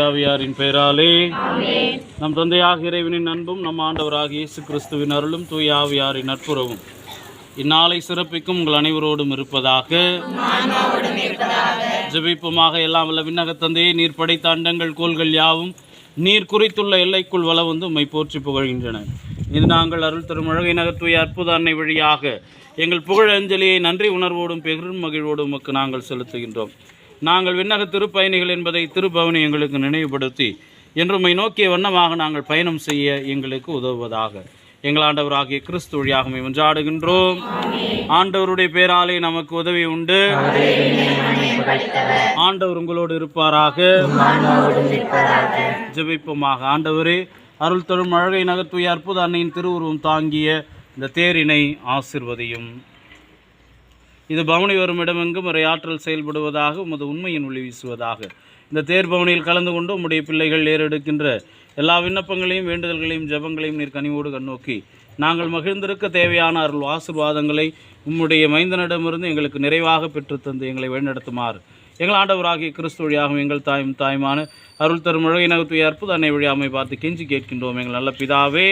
ஆவியாரின் பெயராலே நம் தந்தையாக இறைவனின் அன்பும் நம் ஆண்டவராகிய இயேசு கிறிஸ்துவின் அருளும் தூய ஆவியாரின் நட்புறவும் இந்நாளை சிறப்பிக்கும் உங்கள் அனைவரோடும் இருப்பதாக. ஜெபிப்புமாக. எல்லாம் வல்ல விண்ணக தந்தையே, நீர் படைத்த அண்டங்கள் கோள்கள் யாவும் நீர் குறித்துள்ள எல்லைக்குள் வள வந்து உம்மை போற்றி புகழ்கின்றன. இது நாங்கள் அருள் தரும் அழகை நகர்த்துய அற்புத அன்னை வழியாக எங்கள் புகழ் அஞ்சலியை நன்றி உணர்வோடும் பெரும் மகிழ்வோடும் உமக்கு நாங்கள் செலுத்துகின்றோம். நாங்கள் விண்ணக திருப்பயணிகள் என்பதை திருப்பவனி எங்களுக்கு நினைவுபடுத்தி என்றும்மை நோக்கிய வண்ணமாக நாங்கள் பயணம் செய்ய எங்களுக்கு உதவுவதாக. எங்கள் ஆண்டவராகிய கிறிஸ்து வழியாக ஒன்றாடுகின்றோம். ஆண்டவருடைய பேராலே நமக்கு உதவி உண்டு. ஆண்டவர் உங்களோடு இருப்பாராக. ஜெபிப்போமாக. ஆண்டவரே, அருள் தரும் அழகை நகர்த்துய அற்புத அன்னையின் திருவுருவம் தாங்கிய இந்த தேரினை ஆசிர்வதியும். இது பவனி வரும் இடமெங்கும் ஒரு ஆற்றல் செயல்படுவதாக உமது உண்மையின் ஒளி வீசுவதாக. இந்த தேர் பவனியில் கலந்து கொண்டு உம்முடைய பிள்ளைகள் ஏறெடுக்கின்ற எல்லா விண்ணப்பங்களையும் வேண்டுதல்களையும் ஜெபங்களையும் நீர் கனிவோடு கண்ணோக்கி நாங்கள் மகிழ்ந்திருக்க தேவையான அருள் ஆசீர்வாதங்களை உம்முடைய மைந்தனிடமிருந்து எங்களுக்கு நிறைவாக பெற்றுத்தந்து எங்களை வழிநடத்துமாறு எங்கள் ஆண்டவராகிய கிறிஸ்து வழியாகவும் எங்கள் தாயுமான அருள் தரும் அழகை நகர்த்துய அற்புத அன்னை வழியாமை பார்த்து கெஞ்சி கேட்கின்றோம் எங்கள் நல்ல பிதாவே.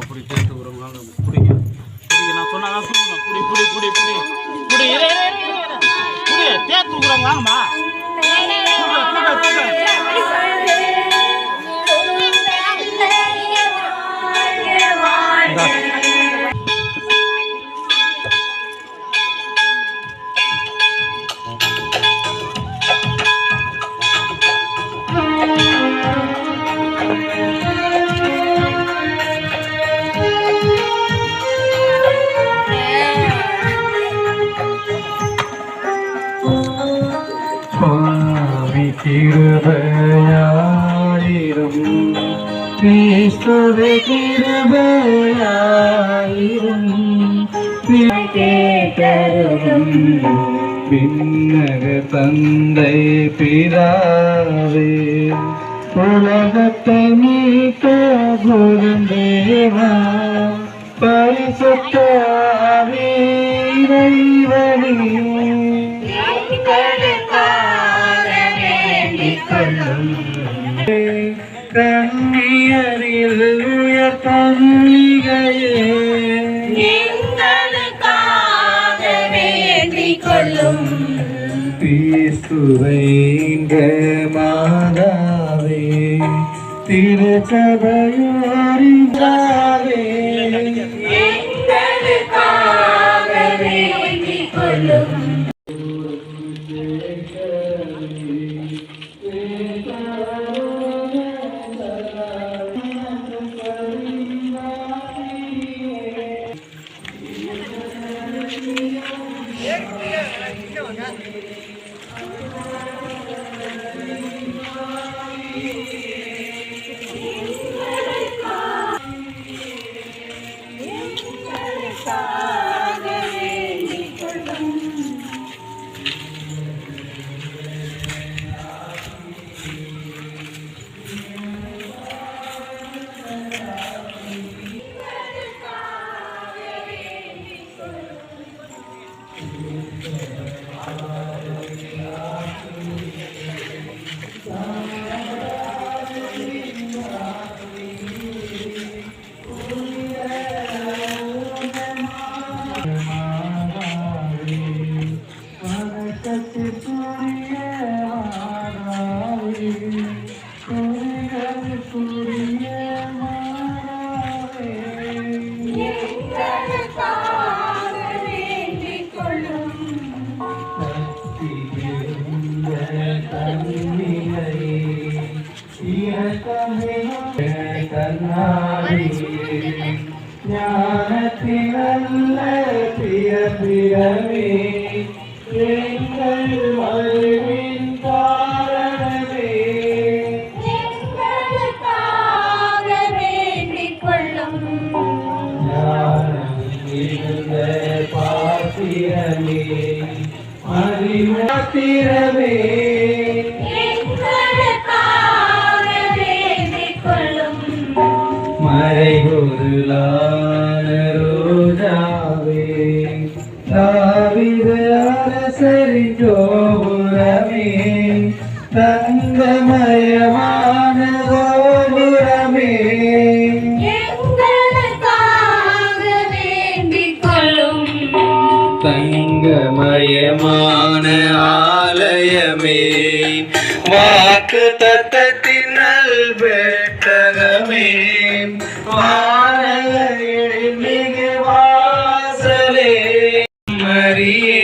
அப்படி சேர்த்து விடுவாங்க. குடிங்க குடிங்க, நான் சொன்னா குடி குடி குடி குடி குடி குடி சேர்த்து விடுறாங்க. வாங்கம்மா. கிருபையாயிரும் கிறிஸ்துவே கிருபையாயிரும் கேட்டருளும் விண்ணக தந்தை பிதாவே உலகத்தை மீட்க குருந்தேவா பரிசுத்த இறைவனே கண்ணியரில் உயர் கன்னிகையே எங்களுக்காக வேண்டிக் கொள்ளும். கிறிஸ்துவை மாதாவே திருச்சபையோரின்றாவே எங்களுக்காக வேண்டிக் கொள்ளும். கண்ணாடியே ஞானத்தின் நல்ல பிறப்பிடமே எங்கள் அறிவின் காரணமே எங்களுக்காக வேண்டிக் கொள்ளும் ஞானம் மிகுந்த பாத்திரமே அறிவாத்திரமே எங்களுக்காக வேண்டிக் கொள்ளும் மறைபொருளான ரோஜாவே தாவீது அரசரின் கோபுரமே தங்கமயமான கோபுரமே எங்களுக்காக வேண்டிக் கொள்ளும் தங்கமயமான ஆலயமே வாக்கு தத்தத்தின் நல்பெட்டகமே வானகையில் மிகு வாசலே மரியே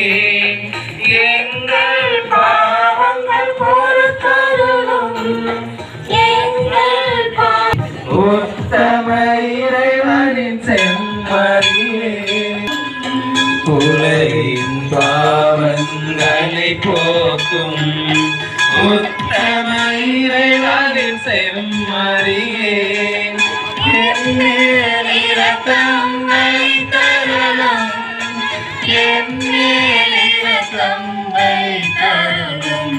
எங்கள் பாவங்கள் பொறுத்தருளும் எங்கள் உத்தம இறைவனின் செம்மறியே உலகின் பாவங்களை போக்கும் உத்தம இறைவனின் செம்மறியே என்மேல் இரக்கம் வைத்தருளும் என்மேல் இரக்கம் வைத்தருளும்